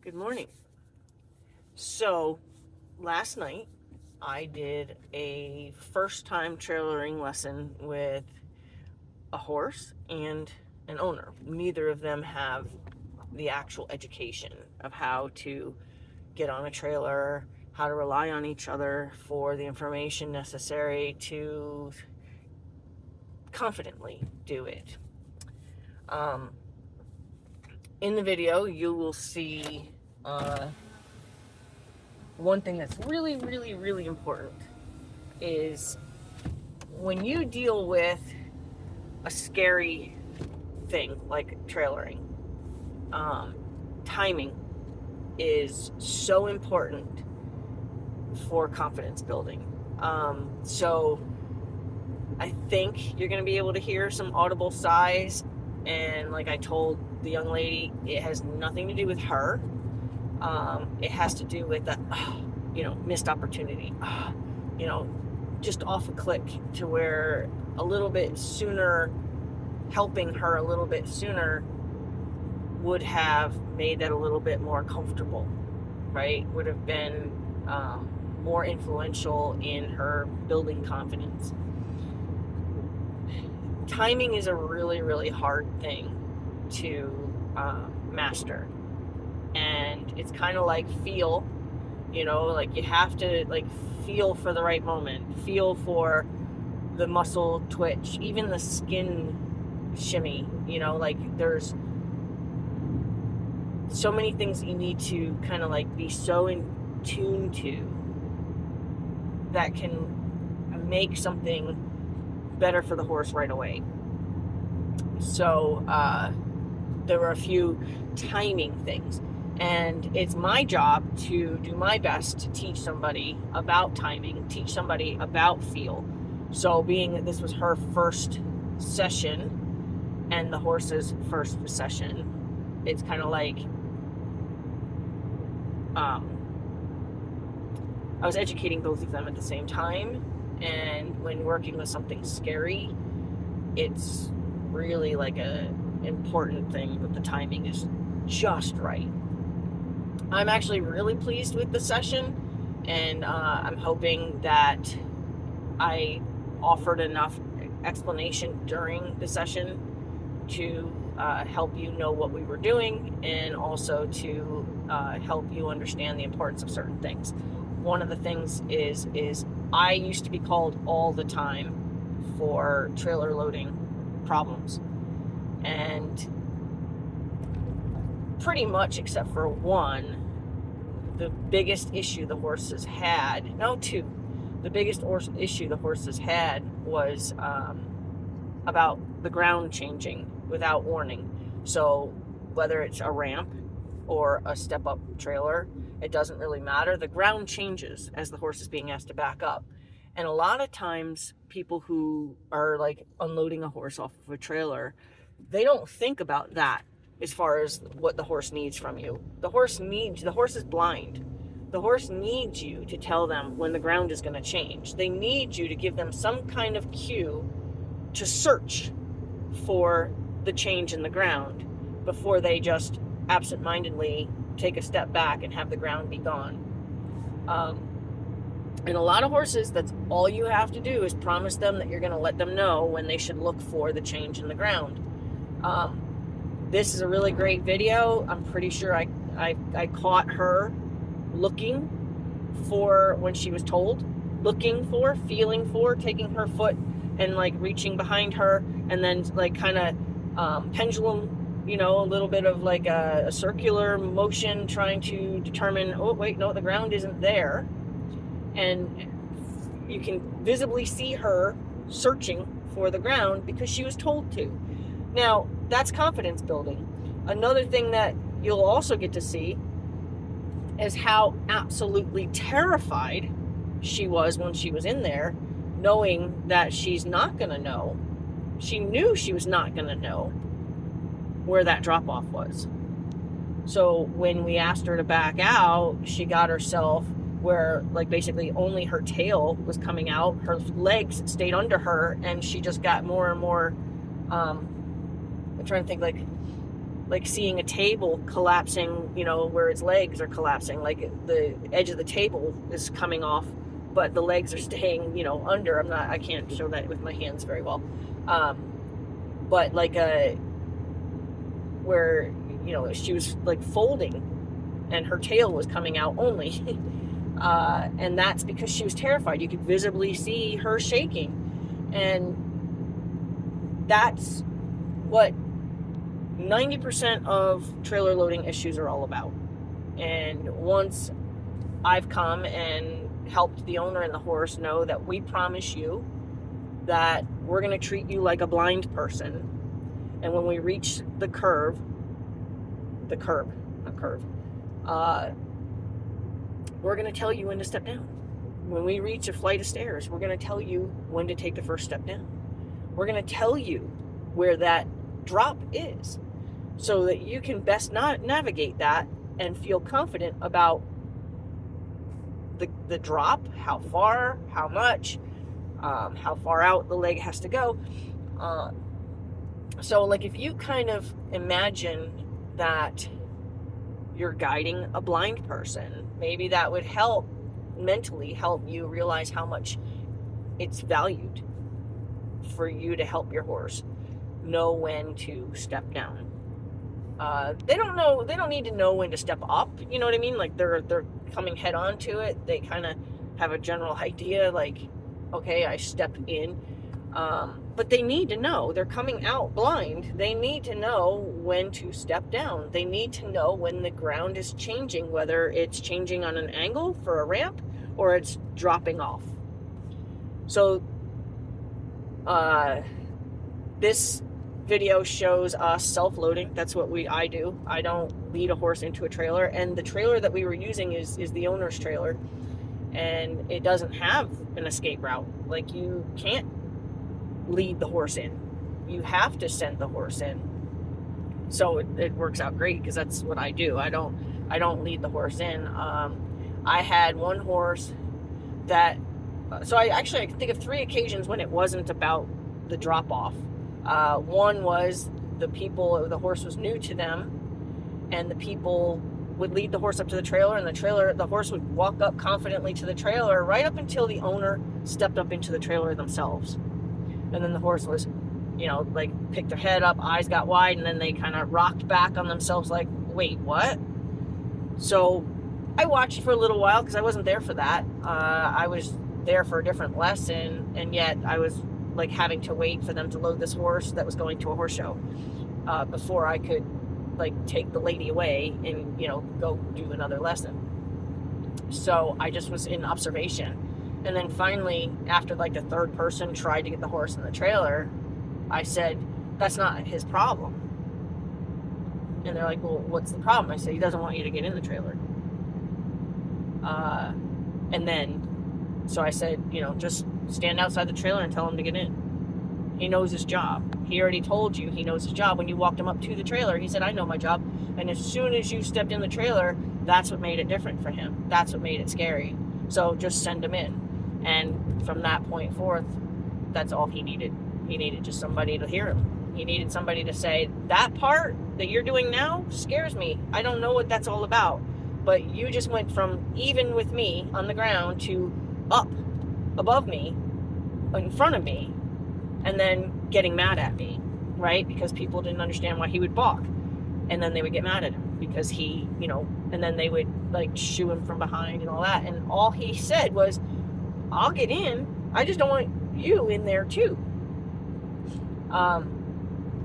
Good morning. So, last night I did a first time trailering lesson with a horse and an owner. Neither of them have the actual education of how to get on a trailer, how to rely on each other for the information necessary to confidently do it. In the video, you will see one thing that's really, really, really important is when you deal with a scary thing like trailering, timing is so important for confidence building. So I think you're going to be able to hear some audible sighs. And like I told the young lady, it has nothing to do with her. It has to do with that, missed opportunity, just off a click to where a little bit sooner, helping her a little bit sooner would have made that a little bit more comfortable, right? Would have been more influential in her building confidence. Timing is a really, really hard thing to master. And it's kind of like feel, like you have to feel for the right moment, feel for the muscle twitch, even the skin shimmy, there's so many things that you need to kind of be so in tune to that can make something better for the horse right away. So there were a few timing things, and it's my job to do my best to teach somebody about timing, teach somebody about feel. So being that this was her first session and the horse's first session, it's kind of like I was educating both of them at the same time. And when working with something scary, it's really like a important thing that the timing is just right. I'm actually really pleased with the session, and I'm hoping that I offered enough explanation during the session to help you know what we were doing, and also to help you understand the importance of certain things. One of the things is I used to be called all the time for trailer loading problems, and pretty much except for one, the biggest issue the horses had, no, two, the biggest issue the horses had was about the ground changing without warning. So whether it's a ramp or a step-up trailer, it doesn't really matter. The ground changes as the horse is being asked to back up. And a lot of times people who are unloading a horse off of a trailer, they don't think about that as far as what the horse needs from you. The horse is blind. The horse needs you to tell them when the ground is going to change. They need you to give them some kind of cue to search for the change in the ground before they just absentmindedly take a step back and have the ground be gone. And a lot of horses, that's all you have to do is promise them that you're going to let them know when they should look for the change in the ground. This is a really great video. I'm pretty sure I caught her looking for when she was told, looking for, feeling for, taking her foot and reaching behind her, and then kind of pendulum, a little bit of a circular motion, trying to determine, oh wait, no, the ground isn't there. And you can visibly see her searching for the ground because she was told to. Now, that's confidence building. Another thing that you'll also get to see is how absolutely terrified she was when she was in there, knowing that she's not going to know. She knew she was not going to know where that drop-off was. So when we asked her to back out, she got herself where basically only her tail was coming out, her legs stayed under her, and she just got more and more, I'm trying to think, like seeing a table collapsing, where its legs are collapsing, like the edge of the table is coming off, but the legs are staying, under. I can't show that with my hands very well. But like where, she was like folding and her tail was coming out only. And that's because she was terrified. You could visibly see her shaking. And that's what 90% of trailer loading issues are all about. And once I've come and helped the owner and the horse know that we promise you that we're going to treat you like a blind person. And when we reach the curb, we're going to tell you when to step down. When we reach a flight of stairs, we're going to tell you when to take the first step down. We're going to tell you where that drop is so that you can best navigate that and feel confident about the drop, how far, how much, how far out the leg has to go. So like if you kind of imagine that you're guiding a blind person, maybe that would mentally help you realize how much it's valued for you to help your horse know when to step down. They don't need to know when to step up, you know what I mean? Like they're coming head on to it. They kind of have a general idea, like, okay, I step in. But they need to know, they're coming out blind. They need to know when to step down. They need to know when the ground is changing, whether it's changing on an angle for a ramp or it's dropping off. So this video shows us self-loading. That's what I do. I don't lead a horse into a trailer, and the trailer that we were using is the owner's trailer, and it doesn't have an escape route. Like, you can't lead the horse in. You have to send the horse in. So it works out great because that's what I do. I don't lead the horse in. I had one horse that I can think of 3 occasions when it wasn't about the drop off. One was the horse was new to them, and the people would lead the horse up to the trailer, and the horse would walk up confidently to the trailer right up until the owner stepped up into the trailer themselves. And then the horse was, like picked their head up, eyes got wide, and then they kind of rocked back on themselves like, wait, what? So I watched for a little while because I wasn't there for that. I was there for a different lesson, and yet I was like having to wait for them to load this horse that was going to a horse show before I could like take the lady away and go do another lesson. So I just was in observation. And then finally, after like the 3rd person tried to get the horse in the trailer, I said, that's not his problem. And they're like, well, what's the problem? I said, he doesn't want you to get in the trailer. So I said, just stand outside the trailer and tell him to get in. He knows his job. He already told you he knows his job. When you walked him up to the trailer, he said, I know my job. And as soon as you stepped in the trailer, that's what made it different for him. That's what made it scary. So just send him in. And from that point forth, that's all he needed. He needed just somebody to hear him. He needed somebody to say, that part that you're doing now scares me. I don't know what that's all about. But you just went from even with me on the ground to up above me, in front of me, and then getting mad at me, right? Because people didn't understand why he would balk. And then they would get mad at him because he, and then they would like shoo him from behind and all that. And all he said was, I'll get in. I just don't want you in there too. I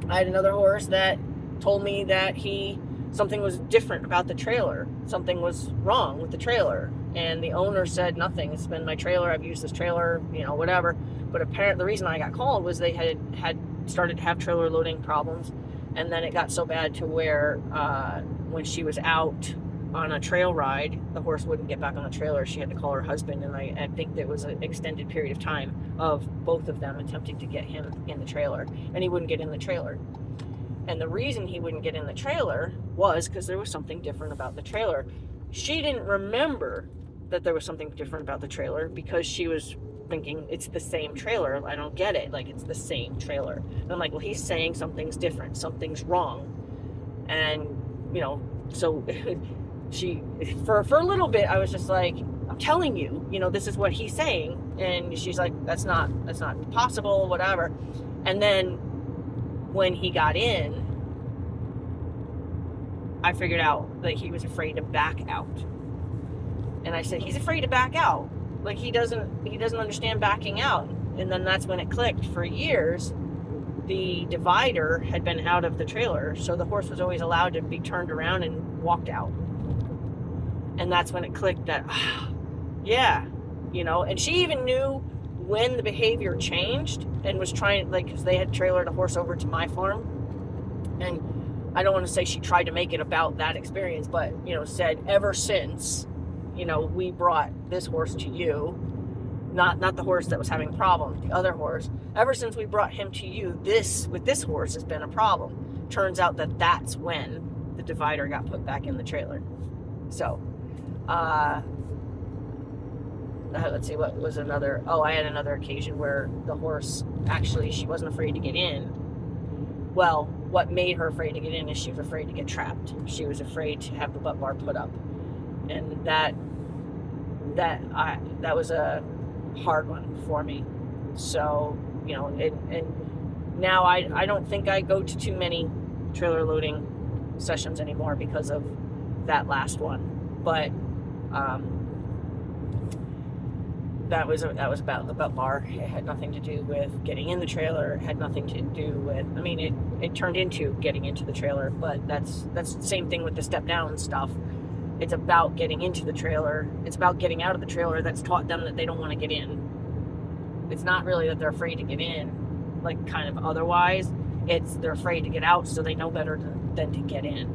had another horse that told me that something was different about the trailer. Something was wrong with the trailer. And the owner said, nothing. It's been my trailer. I've used this trailer, whatever. But apparently the reason I got called was they had started to have trailer loading problems. And then it got so bad to where when she was out on a trail ride, the horse wouldn't get back on the trailer. She had to call her husband, and I think there was an extended period of time of both of them attempting to get him in the trailer, and he wouldn't get in the trailer. And the reason he wouldn't get in the trailer was because there was something different about the trailer. She didn't remember that there was something different about the trailer because she was thinking it's the same trailer. I don't get it. Like, it's the same trailer. And I'm like, well, he's saying something's different. Something's wrong. And, you know, so she, for a little bit, I was just like, I'm telling you, you know, this is what he's saying. And she's like, that's not possible, whatever. And then when he got in, I figured out that he was afraid to back out. And I said, he's afraid to back out. Like, he doesn't understand backing out. And then that's when it clicked. For years, the divider had been out of the trailer, so the horse was always allowed to be turned around and walked out. And that's when it clicked that, yeah, you know. And she even knew when the behavior changed and was trying, like, because they had trailered a horse over to my farm. And I don't want to say she tried to make it about that experience, but, you know, said ever since, you know, we brought this horse to you, not the horse that was having problems, the other horse, ever since we brought him to you, this horse has been a problem. Turns out that's when the divider got put back in the trailer. So, let's see, what was another, I had another occasion where the horse, actually, she wasn't afraid to get in. Well, what made her afraid to get in is she was afraid to get trapped. She was afraid to have the butt bar put up. And that was a hard one for me. So, you know, and now I don't think I go to too many trailer loading sessions anymore because of that last one. But that was about the butt bar. It had nothing to do with getting in the trailer. It had nothing to do with, I mean, it turned into getting into the trailer, but that's the same thing with the step down stuff. It's about getting into the trailer. It's about getting out of the trailer that's taught them that they don't want to get in. It's not really that they're afraid to get in, like, kind of otherwise. It's they're afraid to get out, so they know better than to get in.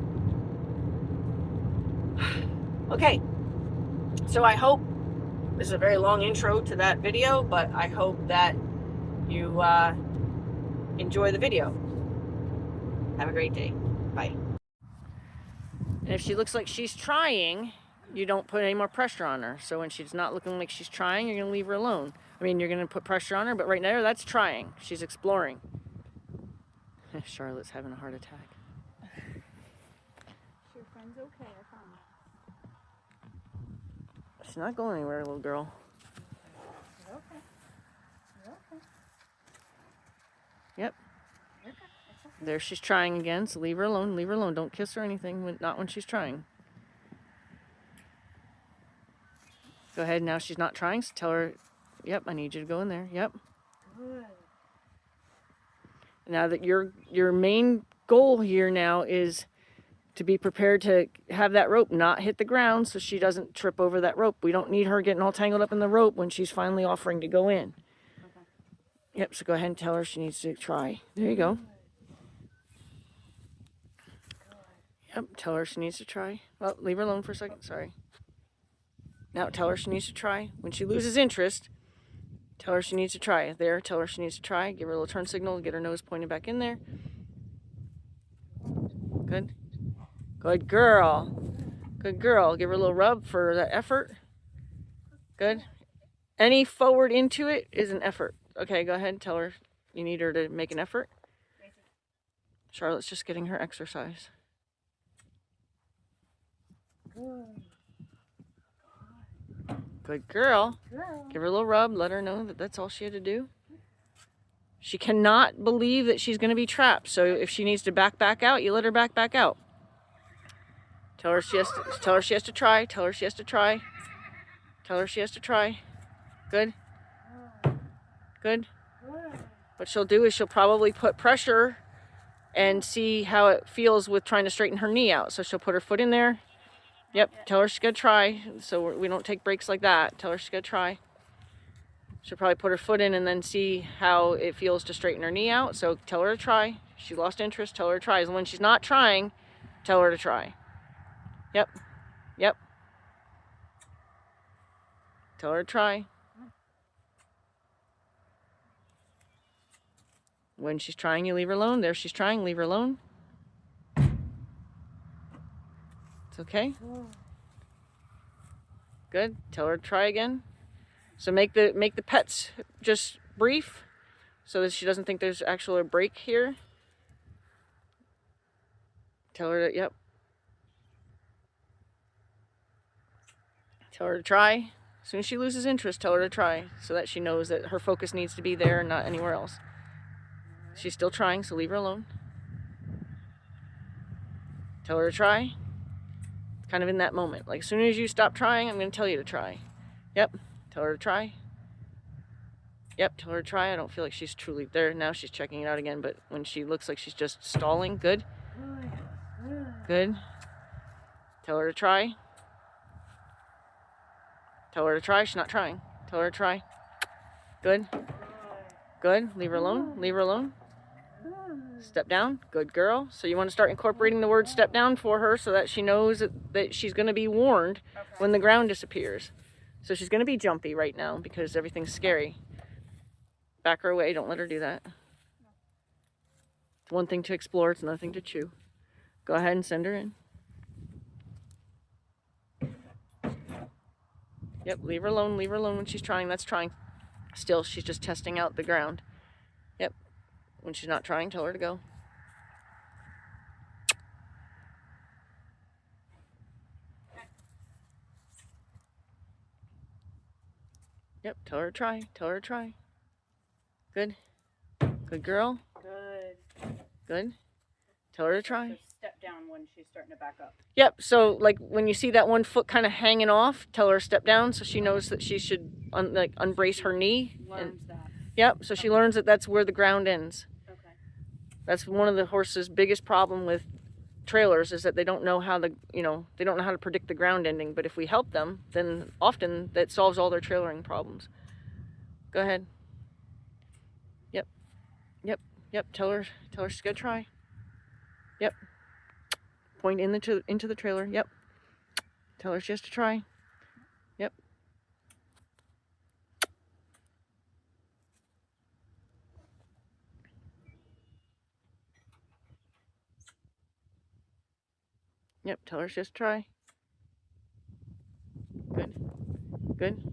Okay, so I hope, this is a very long intro to that video, but I hope that you enjoy the video. Have a great day. Bye. And if she looks like she's trying, you don't put any more pressure on her. So when she's not looking like she's trying, you're going to leave her alone. I mean, you're going to put pressure on her, but right now that's trying. She's exploring. Charlotte's having a heart attack. Your friend's okay, I promise. She's not going anywhere, little girl. You're okay. You're okay. Yep. You're okay. It's okay. There she's trying again, so leave her alone. Leave her alone. Don't kiss her or anything, not when she's trying. Go ahead, now she's not trying, so tell her, yep, I need you to go in there. Yep. Good. Now that your main goal here now is to be prepared to have that rope not hit the ground so she doesn't trip over that rope. We don't need her getting all tangled up in the rope when she's finally offering to go in. Okay. Yep, so go ahead and tell her she needs to try. There you go. Yep, tell her she needs to try. Well, leave her alone for a second, sorry. Now tell her she needs to try. When she loses interest, tell her she needs to try. There, tell her she needs to try. Give her a little turn signal, get her nose pointed back in there. Good. Good girl. Good girl. Give her a little rub for that effort. Good. Any forward into it is an effort. Okay, go ahead and tell her you need her to make an effort. Charlotte's just getting her exercise. Good girl. Give her a little rub. Let her know that that's all she had to do. She cannot believe that she's going to be trapped. So if she needs to back out, you let her back out. Tell her she has to try. Tell her she has to try. Tell her she has to try. Good. Good. What she'll do is she'll probably put pressure and see how it feels with trying to straighten her knee out. So she'll put her foot in there. Yep, tell her she's going to try. So we don't take breaks like that. Tell her she's going to try. She'll probably put her foot in and then see how it feels to straighten her knee out. So tell her to try. She lost interest, tell her to try. And when she's not trying, tell her to try. Yep. Yep. Tell her to try. When she's trying, you leave her alone. There she's trying, leave her alone. It's okay. Good. Tell her to try again. So make the pets just brief so that she doesn't think there's actually a break here. Tell her to, yep. Tell her to try. As soon as she loses interest, tell her to try so that she knows that her focus needs to be there and not anywhere else. She's still trying, so leave her alone. Tell her to try. Kind of in that moment. Like, as soon as you stop trying, I'm going to tell you to try. Yep. Tell her to try. Yep. Tell her to try. I don't feel like she's truly there. Now she's checking it out again, but when she looks like she's just stalling, good. Good. Tell her to try. Tell her to try. She's not trying. Tell her to try. Good. Good. Leave her alone. Leave her alone. Step down. Good girl. So you want to start incorporating the word step down for her so that she knows that she's going to be warned when the ground disappears. So she's going to be jumpy right now because everything's scary. Back her away. Don't let her do that. It's one thing to explore. It's another thing to chew. Go ahead and send her in. Yep, leave her alone. Leave her alone when she's trying. That's trying. Still, she's just testing out the ground. Yep. When she's not trying, tell her to go. Yep, tell her to try. Tell her to try. Good. Good girl. Good. Good. Tell her to try. So step down when she's starting to back up. Yep, so like when you see that one foot kind of hanging off, tell her to step down so she knows that she should unbrace her knee. Learns that. Yep, so she learns that that's where the ground ends. Okay. That's one of the horse's biggest problem with trailers is that they don't know how they don't know how to predict the ground ending. But if we help them, then often that solves all their trailering problems. Go ahead. Yep. Yep. Yep. Tell her she's gonna try. Yep. Point into the trailer. Yep. Tell her she has to try. Yep. Yep, tell her she has to try. Good. Good.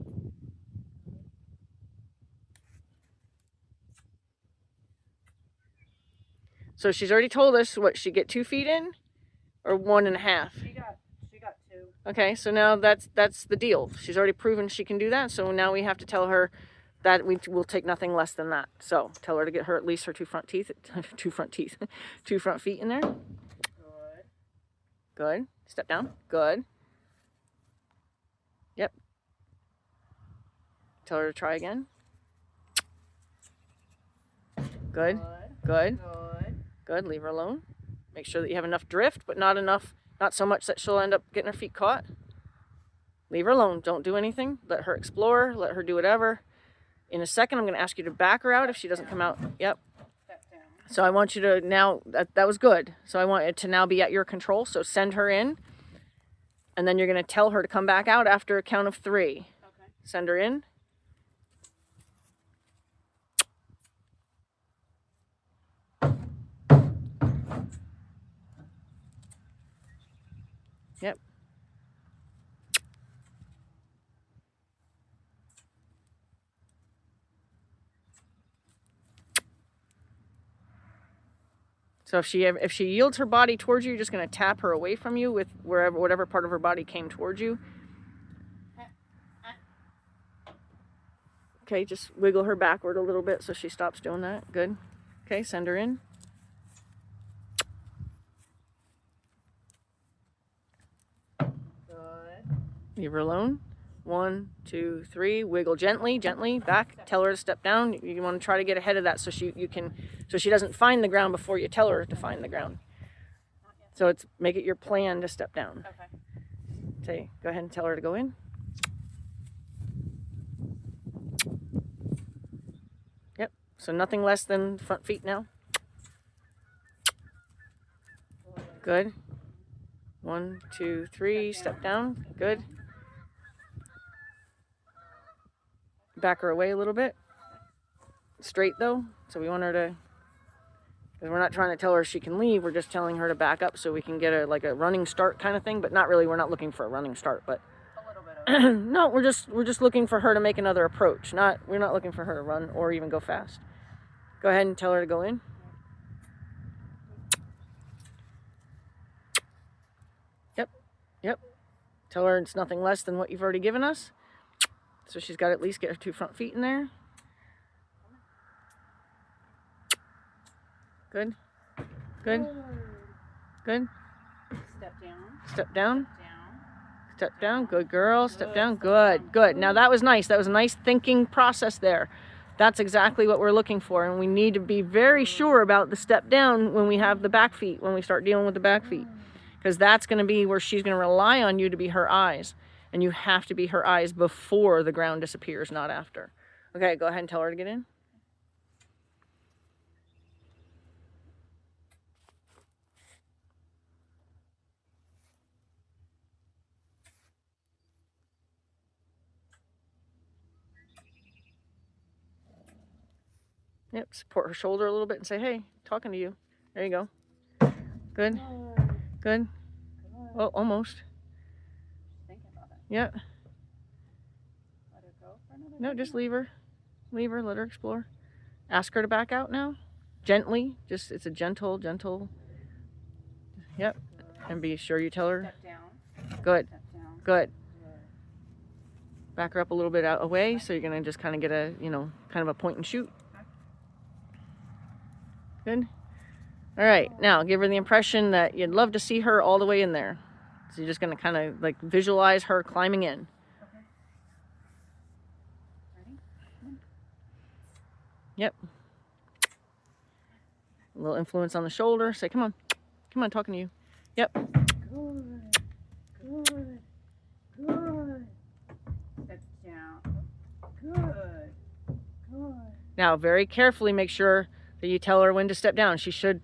So she's already told us what she get 2 feet in or 1.5. She got 2. Okay, so now that's the deal. She's already proven she can do that, so now we have to tell her that we will take nothing less than that. So tell her to get her at least her 2 front teeth, 2 front feet in there. Good. Good. Step down. Good. Yep. Tell her to try again. Good. Good. Good. Good. Leave her alone. Make sure that you have enough drift, but not so much that she'll end up getting her feet caught. Leave her alone. Don't do anything. Let her explore. Let her do whatever. In a second, I'm going to ask you to back her out if she doesn't come out. Yep. Step down. So I want you to now, that was good. So I want it to now be at your control. So send her in. And then you're going to tell her to come back out after a count of 3. Okay. Send her in. Yep. So if she yields her body towards you, you're just going to tap her away from you with whatever part of her body came towards you. Okay, just wiggle her backward a little bit so she stops doing that. Good. Okay, send her in. Good. Leave her alone. 1, 2, 3. Wiggle gently, back. Tell her to step down. You want to try to get ahead of that so she doesn't find the ground before you tell her to find the ground. So make it your plan to step down. Okay. Say, go ahead and tell her to go in. Yep. So nothing less than front feet now. Good. 1, 2, 3. Step down. Good. Back her away a little bit. Straight though. So we want her to, because we're not trying to tell her she can leave. We're just telling her to back up so we can get a running start kind of thing. But not really. We're not looking for a running start. But A little bit of no, we're just looking for her to make another approach. We're not looking for her to run or even go fast. Go ahead and tell her to go in. Yep. Tell her it's nothing less than what you've already given us. So she's got to at least get her 2 front feet in there. Good. Good. Good. Step down. Step down. Down. Step down. Good girl. Step down. Good. Good. Now that was nice. That was a nice thinking process there. That's exactly what we're looking for. And we need to be very sure about the step down when we have the back feet, when we start dealing with the back feet. Because that's going to be where she's going to rely on you to be her eyes. And you have to be her eyes before the ground disappears, not after. Okay, go ahead and tell her to get in. Yep, support her shoulder a little bit and say, hey, talking to you. There you go. Good. Good. Oh, almost. Thinking about it. Yeah. Let her go for another No, minute. just leave her. Leave her, let her explore. Ask her to back out now. Gently. Just, it's a gentle. Yep. And be sure you tell her. Step down. Good. Step down. Good. Good. Back her up a little bit out away, so you're gonna just kind of get a, kind of a point and shoot. Good. All right, now give her the impression that you'd love to see her all the way in there. So you're just gonna kind of like visualize her climbing in. Okay. Ready? Yep. A little influence on the shoulder. Say, come on, talking to you. Yep. Good. Good. Good. Step down. Good. Good. Now, very carefully make sure that you tell her when to step down. She should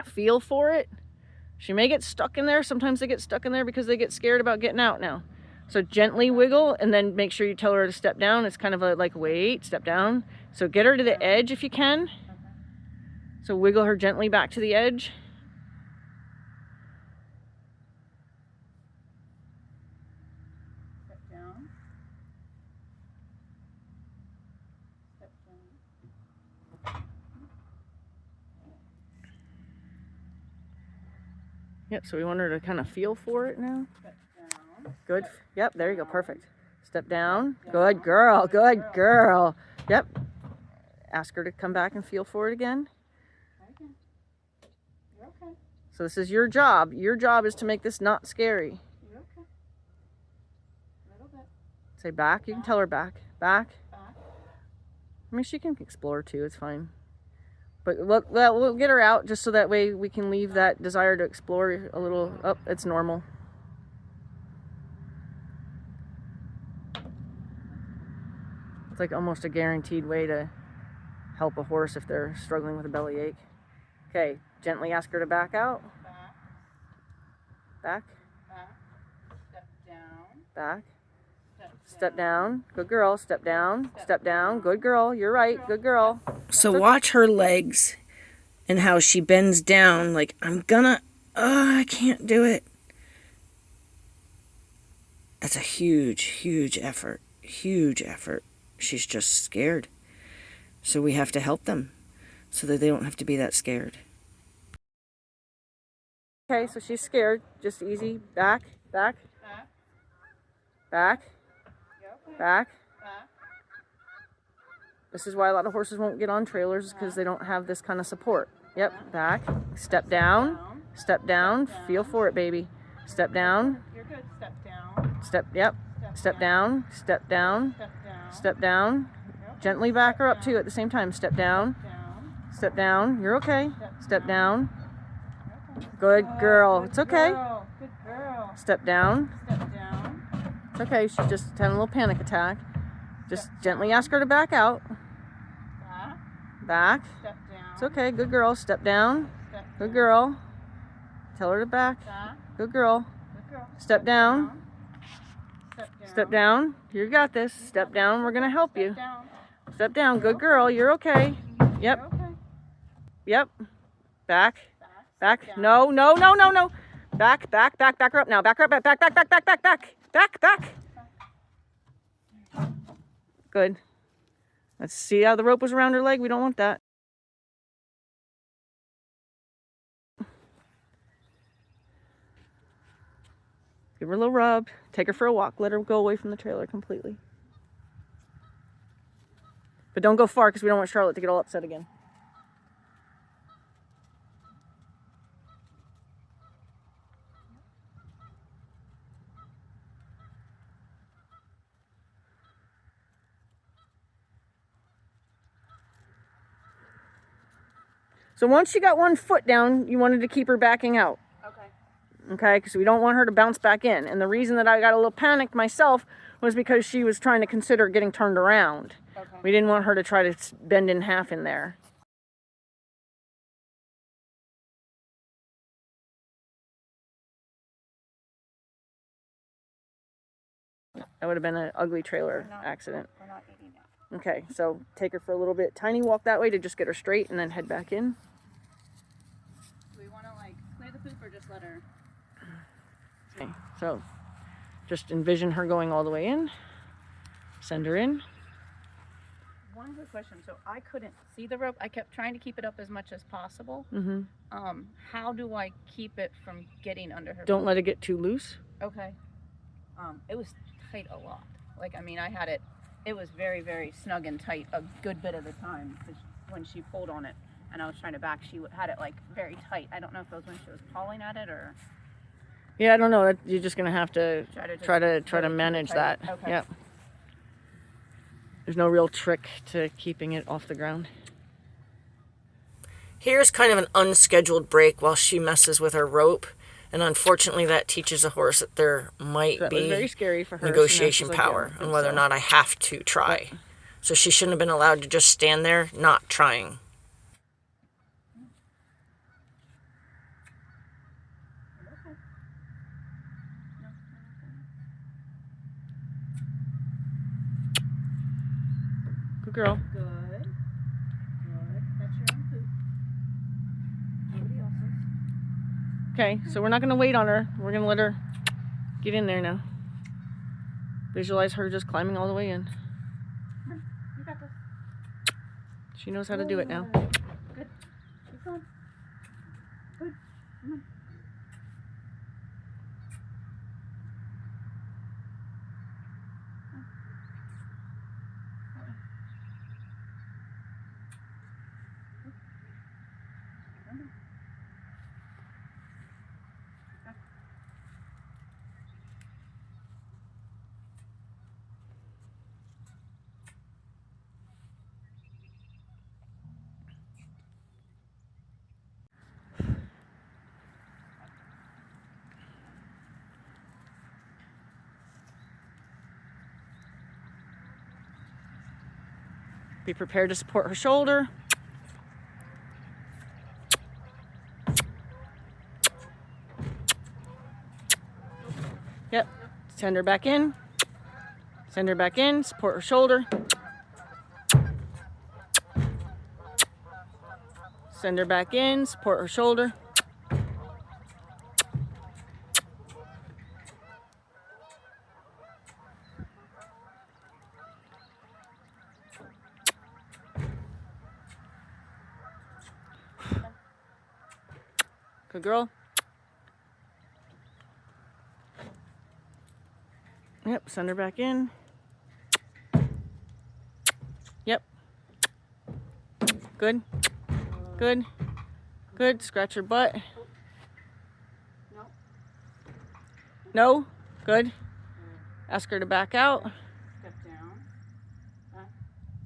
feel for it. She may get stuck in there. Sometimes they get stuck in there because they get scared about getting out now. So gently wiggle and then make sure you tell her to step down. It's kind of like, wait, step down. So get her to the edge if you can. Okay. So wiggle her gently back to the edge. Step down. Step down. Yep, so we want her to kind of feel for it now. Step down. Good. Yep, there you go. Perfect. Step down. Good girl. Good girl. Yep. Ask her to come back and feel for it again. Try again. You're okay. So this is your job. Your job is to make this not scary. You're okay. A little bit. Say back. You can tell her back. Back. Back. I mean, she can explore too. It's fine. But we'll get her out just so that way we can leave that desire to explore a little up. It's normal. It's like almost a guaranteed way to help a horse if they're struggling with a bellyache. Okay, gently ask her to back out. Back. Back. Back. Step down. Back. Step Step down. Good girl. Step down. Step down. Good girl. You're right. Good girl. So watch her legs and how she bends down like, I can't do it. That's a huge, huge effort. Huge effort. She's just scared. So we have to help them so that they don't have to be that scared. Okay, so she's scared. Just easy. Back. Back. Back. Back. You're okay. Back. Back. This is why a lot of horses won't get on trailers, because they don't have this kind of support. Yep, back. Step down. Step down. Feel for it, baby. Step down. You're good. Step down. Step, yep. Step down. Step down. Step down. Step down. You're okay. Gently back her up too at the same time. Step down. Down. Step down. You're okay. Step down. You're okay. Good girl. Good It's okay. girl. Good girl. Step down. Step down. It's okay. She's just having a little panic attack. Just gently ask her to back out. Back. Back. Step down. It's okay. Good girl. Step down. Step Good down. girl. Tell her to back. Back. Good girl. Good girl. Step down. Step down. Step down. You got this. Step down. We're going to help you. Step down. Step down. Good girl. You're okay. Yep. You're okay. Yep. Back. Back. Back. No, no, no, no, no. Back, back, back, back her up now. Back her up. Back, back, back, back, back, back, back. Back, back. Good. Let's see how the rope was around her leg. We don't want that. Give her a little rub. Take her for a walk. Let her go away from the trailer completely. But don't go far because we don't want Charlotte to get all upset again. So once she got one foot down, you wanted to keep her backing out. Okay, because we don't want her to bounce back in. And the reason that I got a little panicked myself was because she was trying to consider getting turned around. Okay. We didn't want her to try to bend in half in there. That would have been an ugly trailer accident. We're not eating it. Okay, so take her for a little bit. Tiny walk that way to just get her straight and then head back in. Do we want to like clear the poop or just let her? Okay, so just envision her going all the way in. Send her in. One good question. So I couldn't see the rope. I kept trying to keep it up as much as possible. Mm-hmm. How do I keep it from getting under her? Don't let it get too loose. Okay. It was tight a lot. Like, I mean, I had it. It was very, very snug and tight a good bit of the time. 'Cause when she pulled on it, and I was trying to back, she had it like very tight. I don't know if it was when she was pulling at it or. Yeah, I don't know. You're just gonna have to try to really manage keep that. it tight. Okay. Yep. There's no real trick to keeping it off the ground. Here's kind of an unscheduled break while she messes with her rope. And unfortunately, that teaches a horse that there might That was be very scary for her. negotiation So now she's like, power yeah, I on think whether so. or not I have to try. So she shouldn't have been allowed to just stand there not trying. Good girl. Good. Good. That's your own poop. Nobody else's. Okay, so we're not gonna wait on her. We're gonna let her get in there now. Visualize her just climbing all the way in. You got this. She knows how to do it now. Good. Keep going. Good. Come on. Be prepared to support her shoulder. Yep. Send her back in. Send her back in. Support her shoulder. Send her back in. Support her shoulder. Good girl. Yep, send her back in. Yep. Good. Good. Good. Scratch her butt. No. No? Good. Ask her to back out. Step down. Back.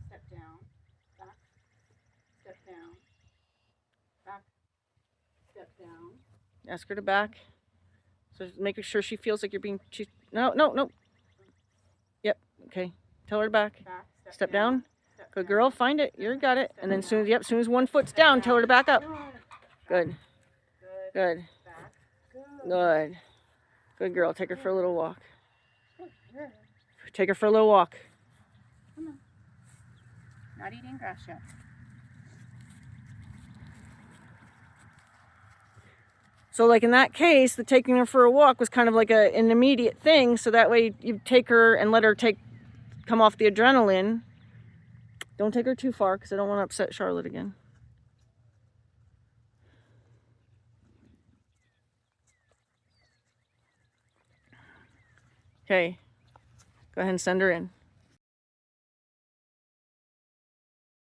Step down. Back. Step down. Back. Step down. Ask her to back. So making sure she feels like you're being... No. Yep. Okay. Tell her to back. Back. Step down. Step Good down. girl. Find it. You got it. And then soon as one foot's down, tell her to back up. Good. Good. Good. Back. Good. Good. Good girl. Take her for a little walk. Good. Take her for a little walk. Not eating grass yet. So like in that case, the taking her for a walk was kind of like an immediate thing. So that way you take her and let her come off the adrenaline. Don't take her too far because I don't want to upset Charlotte again. Okay. Go ahead and send her in.